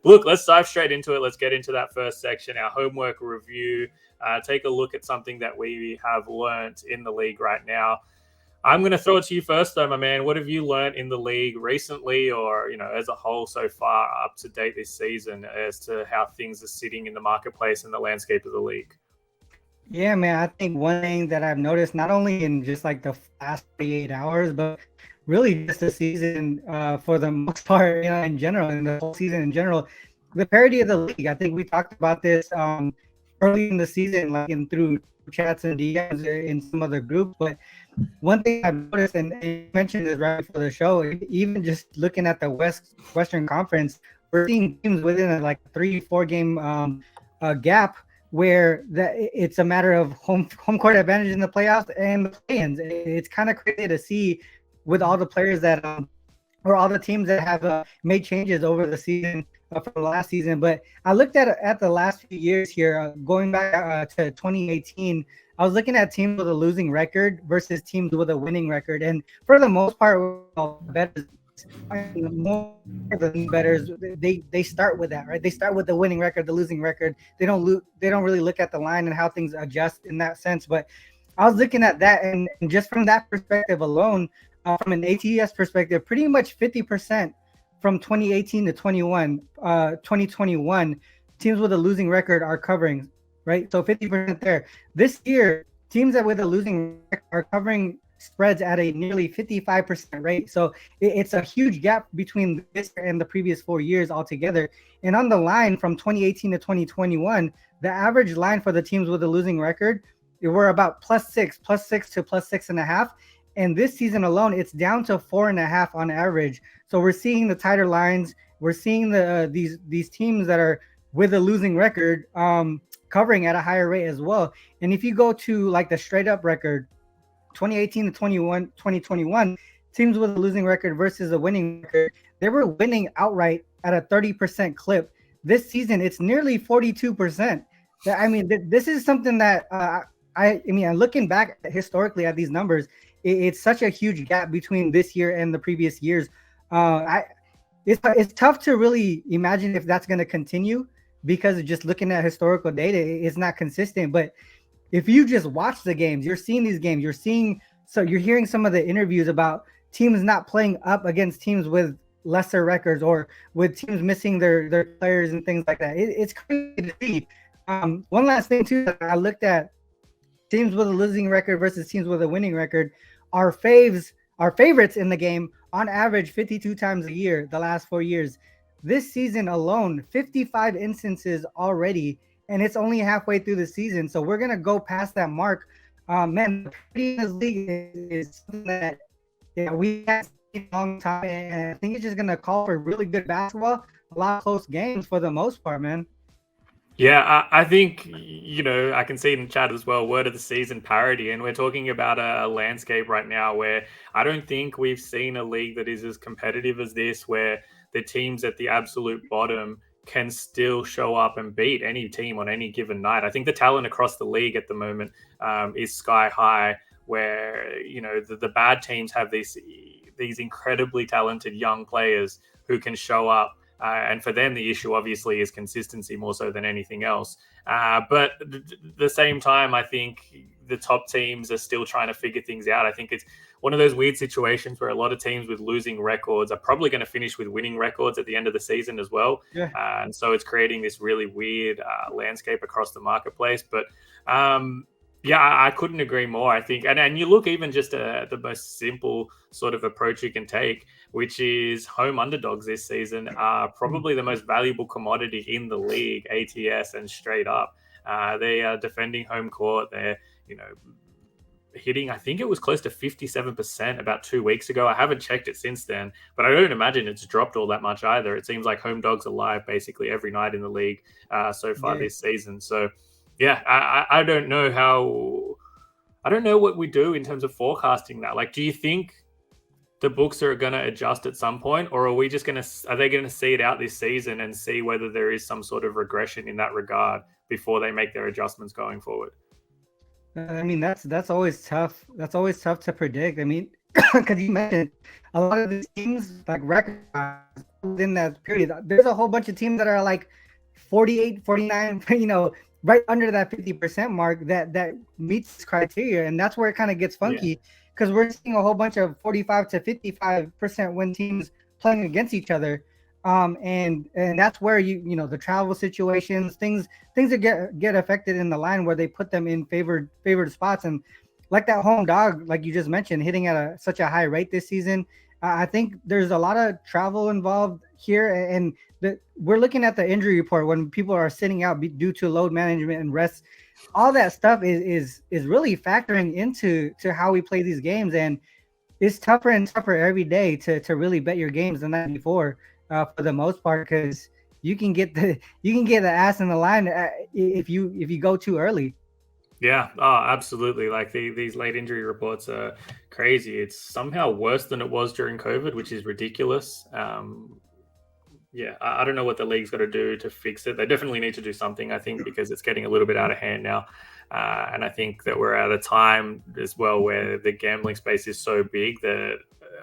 look, let's dive straight into it. Let's get into that first section, our homework review. Take a look at something that we have learnt in the league right now. I'm going to throw it to you first, though, my man. What have you learnt in the league recently, or as a whole so far up to date this season, as to how things are sitting in the marketplace and the landscape of the league? Yeah, man, I think one thing that I've noticed, not only in just like the last 48 hours, but really just the season for the most part, in general, in the whole season in general, the parity of the league. I think we talked about this early in the season, like in through chats and DMs in some other groups. But one thing I've noticed, and you mentioned this right before the show, even just looking at the Western Conference, we're seeing teams within like a 3-4 game gap where it's a matter of home court advantage in the playoffs and the play-ins. It's kind of crazy to see with all the players that or all the teams that have made changes over the season from last season. But I looked at the last few years here, going back to 2018. I was looking at teams with a losing record versus teams with a winning record, and for the most part, bettors, more of the bettors, they start with that, right? They start with the winning record, the losing record. They don't really look at the line and how things adjust in that sense. But I was looking at that, and just from that perspective alone, from an ATS perspective, pretty much 50% from 2018 to 2021, teams with a losing record are covering, right? So 50% there. This year, teams that with a losing record are covering spreads at a nearly 55% rate. So it's a huge gap between this and the previous 4 years altogether. And on the line from 2018 to 2021, the average line for the teams with a losing record, we're about +6 to +6.5. And this season alone, it's down to 4.5 on average. So we're seeing the tighter lines. We're seeing these teams that are with a losing record covering at a higher rate as well. And if you go to like the straight up record, 2018 to 2021, teams with a losing record versus a winning record, they were winning outright at a 30% clip. This season, it's nearly 42%. I mean, this is something that I mean, looking back historically at these numbers, it's such a huge gap between this year and the previous years. It's tough to really imagine if that's going to continue because just looking at historical data, it's not consistent. But if you just watch the games, you're seeing these games, you're hearing some of the interviews about teams not playing up against teams with lesser records or with teams missing their players and things like that. It's crazy to see. One last thing too, that I looked at teams with a losing record versus teams with a winning record. Our favorites in the game on average 52 times a year the last 4 years. This season alone, 55 instances already, and it's only halfway through the season. So we're gonna go past that mark. Man, the parity in this league is something that we haven't seen in a long time, and I think it's just gonna call for really good basketball, a lot of close games for the most part, man. Yeah, I think, I can see in the chat as well, word of the season parity. And we're talking about a landscape right now where I don't think we've seen a league that is as competitive as this, where the teams at the absolute bottom can still show up and beat any team on any given night. I think the talent across the league at the moment is sky high, where, the bad teams have these incredibly talented young players who can show up. And for them, the issue obviously is consistency more so than anything else. But at the same time, I think the top teams are still trying to figure things out. I think it's one of those weird situations where a lot of teams with losing records are probably going to finish with winning records at the end of the season as well. Yeah. And so it's creating this really weird landscape across the marketplace. But yeah, I couldn't agree more. I think, and you look even just at the most simple sort of approach you can take, which is home underdogs this season are probably the most valuable commodity in the league, ATS and straight up. They are defending home court. They're, hitting, I think it was close to 57% about 2 weeks ago. I haven't checked it since then, but I don't imagine it's dropped all that much either. It seems like home dogs are live basically every night in the league so far this season. So, yeah, I don't know I don't know what we do in terms of forecasting that. Like, do you think the books are going to adjust at some point, or are they going to see it out this season and see whether there is some sort of regression in that regard before they make their adjustments going forward? I mean, that's always tough. That's always tough to predict. I mean, because you mentioned a lot of these teams, like record, within that period. There's a whole bunch of teams that are like 48, 49, right under that 50% mark that meets this criteria. And that's where it kind of gets Yeah. funky because we're seeing a whole bunch of 45 to 55% win teams playing against each other. And that's where the travel situations, things that get affected in the line where they put them in favored spots. And like that home dog, like you just mentioned, hitting at such a high rate this season. I think there's a lot of travel involved here, and we're looking at the injury report when people are sitting out due to load management and rest. All that stuff is really factoring into how we play these games, and it's tougher and tougher every day to really bet your games the night before, for the most part, because you can get the ass in the line if you go too early. Yeah, oh, absolutely. Like these late injury reports are crazy. It's somehow worse than it was during COVID, which is ridiculous. Yeah, I don't know what the league's got to do to fix it. They definitely need to do something, I think, because it's getting a little bit out of hand now. And I think that we're at a time as well where the gambling space is so big that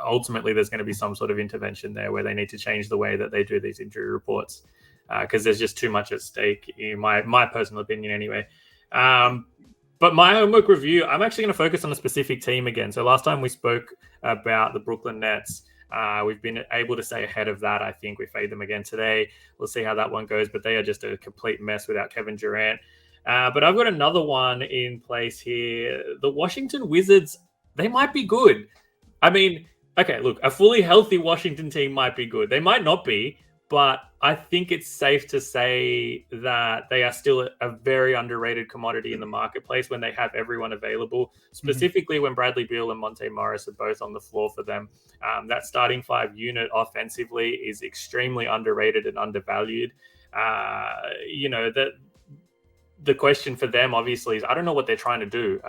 ultimately there's going to be some sort of intervention there where they need to change the way that they do these injury reports, because there's just too much at stake, in my personal opinion, anyway. But my homework review, I'm actually going to focus on a specific team again. So last time we spoke about the Brooklyn Nets. We've been able to stay ahead of that. I think we fade them again today. We'll see how that one goes, but they are just a complete mess without Kevin Durant. But I've got another one in place here. The Washington Wizards, they might be good. I mean, okay, look, a fully healthy Washington team might be good. They might not be, but I think it's safe to say that they are still a very underrated commodity in the marketplace when they have everyone available, specifically when Bradley Beal and Monte Morris are both on the floor for them. That starting five unit offensively is extremely underrated and undervalued. The question for them obviously is, I don't know what they're trying to do.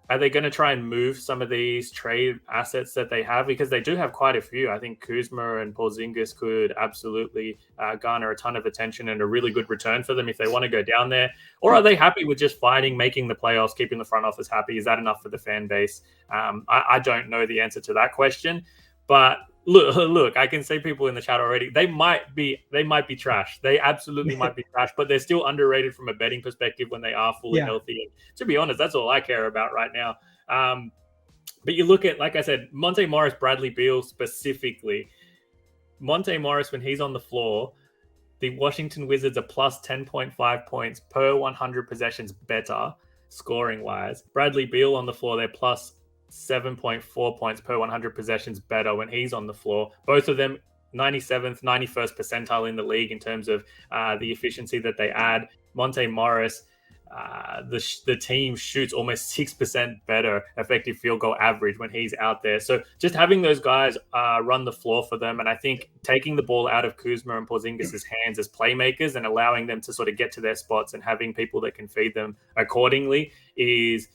Are they going to try and move some of these trade assets that they have? Because they do have quite a few. I think Kuzma and Porzingis could absolutely garner a ton of attention and a really good return for them if they want to go down there. Or are they happy with just fighting, making the playoffs, keeping the front office happy? Is that enough for the fan base? I don't know the answer to that question. But look, I can see people in the chat already. They might be trash. They absolutely might be trash, but they're still underrated from a betting perspective when they are fully healthy. And to be honest, that's all I care about right now. But you look at, like I said, Monte Morris, Bradley Beal specifically. Monte Morris, when he's on the floor, the Washington Wizards are plus 10.5 points per 100 possessions better scoring-wise. Bradley Beal on the floor, they're plus 7.4 points per 100 possessions better when he's on the floor. Both of them 97th, 91st percentile in the league in terms of the efficiency that they add. Monte Morris, the team shoots almost 6% better effective field goal average when he's out there. So just having those guys run the floor for them, and I think taking the ball out of Kuzma and Porzingis' hands as playmakers and allowing them to sort of get to their spots and having people that can feed them accordingly is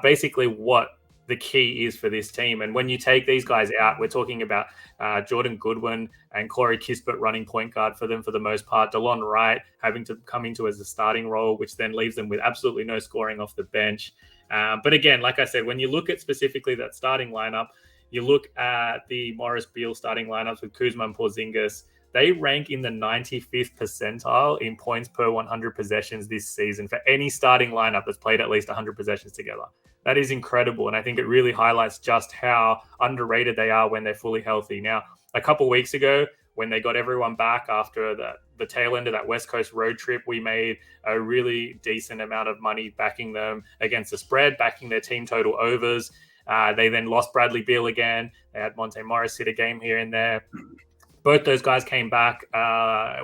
basically what the key is for this team. And when you take these guys out, we're talking about Jordan Goodwin and Corey Kispert running point guard for them for the most part. DeLon Wright having to come into as a starting role, which then leaves them with absolutely no scoring off the bench. But again, like I said, when you look at specifically that starting lineup, you look at the Morris Beal starting lineups with Kuzma and Porzingis, they rank in the 95th percentile in points per 100 possessions this season for any starting lineup that's played at least 100 possessions together. That is incredible. And I think it really highlights just how underrated they are when they're fully healthy. Now, a couple of weeks ago, when they got everyone back after the tail end of that West Coast road trip, we made a really decent amount of money backing them against the spread, backing their team total overs. They then lost Bradley Beal again. They had Monte Morris hit a game here and there. Both those guys came back.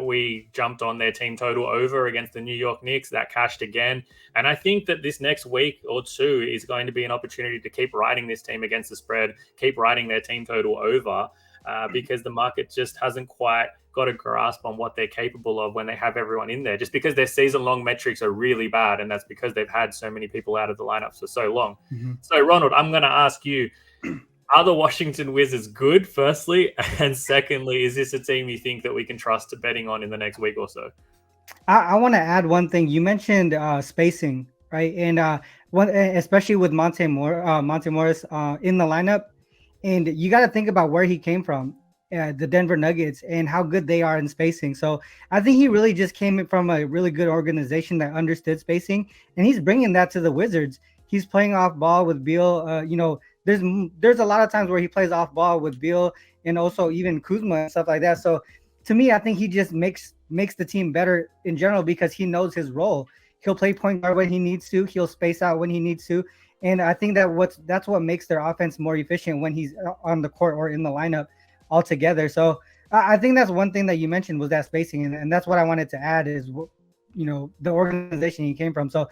We jumped on their team total over against the New York Knicks. That cashed again. And I think that this next week or two is going to be an opportunity to keep riding this team against the spread, keep riding their team total over, because the market just hasn't quite got a grasp on what they're capable of when they have everyone in there, just because their season-long metrics are really bad, and that's because they've had so many people out of the lineup for so long. Mm-hmm. So, Ronald, I'm going to ask you, are the Washington Wizards good, firstly? And secondly, is this a team you think that we can trust to betting on in the next week or so? I want to add one thing. You mentioned spacing, right? And especially with Monte Morris in the lineup. And you got to think about where he came from. the Denver Nuggets and how good they are in spacing. So I think he really just came from a really good organization that understood spacing, and he's bringing that to the Wizards. He's playing off ball with Beal. There's a lot of times where he plays off ball with Beal and also even Kuzma and stuff like that. So to me, I think he just makes the team better in general because he knows his role. He'll play point guard when he needs to. He'll space out when he needs to. And I think that's what makes their offense more efficient when he's on the court or in the lineup altogether. So I think that's one thing that you mentioned was that spacing, and that's what I wanted to add is the organization he came from. So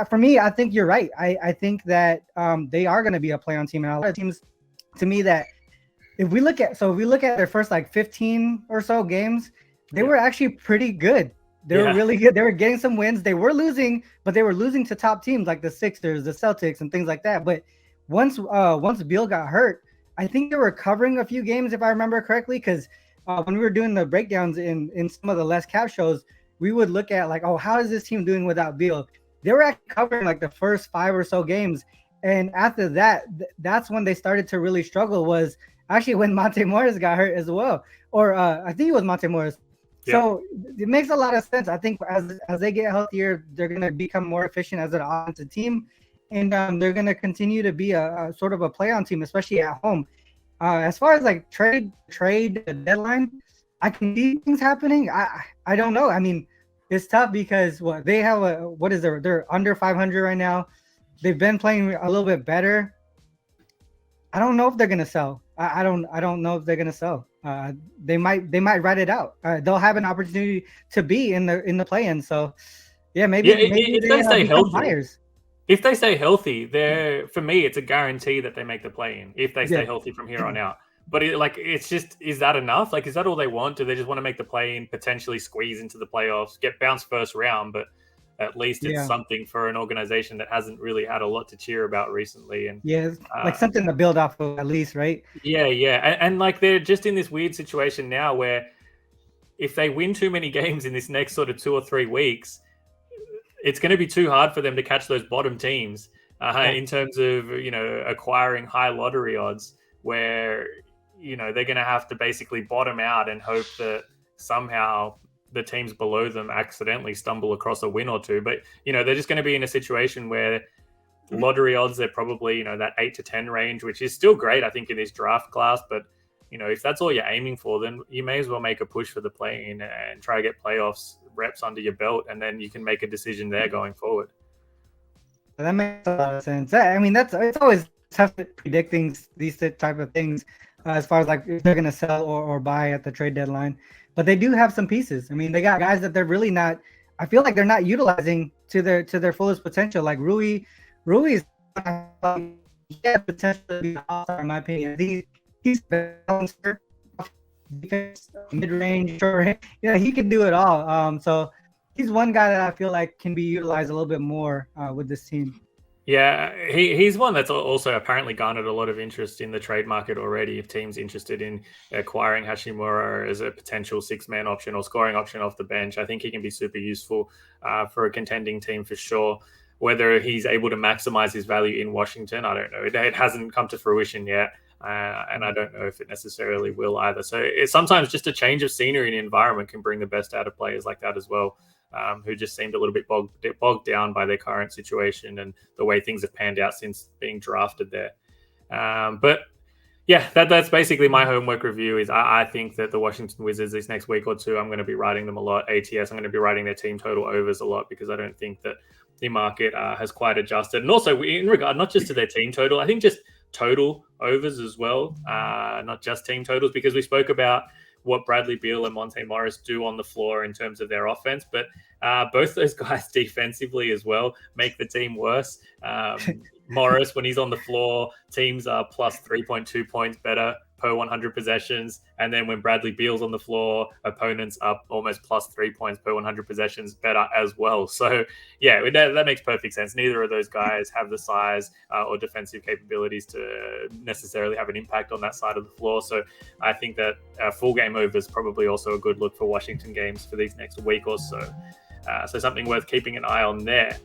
for me, I think you're right. I think that they are going to be a play-on team, and a lot of teams, to me, that if we look at their first like 15 or so games, they were actually pretty good. They were really good. They were getting some wins. They were losing, but they were losing to top teams like the Sixers, the Celtics, and things like that. But once Beal got hurt, I think they were covering a few games, if I remember correctly, because when we were doing the breakdowns in some of the less cap shows, we would look at like, oh, how is this team doing without Beal? They were actually covering like the first 5 or so games. And after that, that's when they started to really struggle, was actually when Monte Morris got hurt as well. Or I think it was Monte Morris. Yeah. So it makes a lot of sense. I think as they get healthier, they're going to become more efficient as an offensive team. And they're going to continue to be a sort of a play-on team, especially at home. As far as like trade deadline, I can see things happening. I don't know. I mean, it's tough because they have they're under 500 right now. They've been playing a little bit better. I don't know if they're gonna sell. I don't know if they're gonna sell. They might ride it out. They'll have an opportunity to be in the play-in. So yeah, maybe if they stay healthy. Buyers. If they stay healthy, for me, it's a guarantee that they make the play-in if they stay healthy from here on out. But it's just, is that enough? Like, is that all they want? Do they just want to make the play-in, potentially squeeze into the playoffs, get bounced first round? But at least it's something for an organization that hasn't really had a lot to cheer about recently. And like something to build off of at least, right? Yeah. And like they're just in this weird situation now where if they win too many games in this next sort of 2 or 3 weeks, it's going to be too hard for them to catch those bottom teams in terms of, acquiring high lottery odds where, they're going to have to basically bottom out and hope that somehow the teams below them accidentally stumble across a win or two. But, they're just going to be in a situation where lottery odds, they're probably, that 8 to 10 range, which is still great, I think, in this draft class. But, if that's all you're aiming for, then you may as well make a push for the play-in and try to get playoffs reps under your belt, and then you can make a decision there going forward. That makes a lot of sense. I mean, it's always tough predicting these type of things as far as like if they're going to sell or buy at the trade deadline. But they do have some pieces. I mean, they got guys that they're really not. I feel like they're not utilizing to their fullest potential. Like Rui is he has potential to be an all-star in my opinion. He's balanced defense, mid-range, short range. Yeah, he can do it all. So he's one guy that I feel like can be utilized a little bit more with this team. Yeah, he's one that's also apparently garnered a lot of interest in the trade market already. If teams interested in acquiring Hachimura as a potential 6-man option or scoring option off the bench, I think he can be super useful for a contending team for sure. Whether he's able to maximize his value in Washington, I don't know. It hasn't come to fruition yet. And I don't know if it necessarily will either. So it's sometimes just a change of scenery and environment can bring the best out of players like that as well, who just seemed a little bit bogged down by their current situation and the way things have panned out since being drafted there. But yeah, that's basically my homework review. Is I think that the Washington Wizards this next week or two, I'm going to be writing them a lot. ATS, I'm going to be writing their team total overs a lot because I don't think that the market has quite adjusted. And also in regard not just to their team total, I think just total overs as well, not just team totals, because we spoke about what Bradley Beal and Monte Morris do on the floor in terms of their offense, but both those guys defensively as well make the team worse. Morris, when he's on the floor, teams are plus 3.2 points better per 100 possessions. And then when Bradley Beal's on the floor, opponents are almost plus 3 points per 100 possessions better as well. So, yeah, that makes perfect sense. Neither of those guys have the size or defensive capabilities to necessarily have an impact on that side of the floor. So I think that full game over is probably also a good look for Washington games for these next week or so. So something worth keeping an eye on there.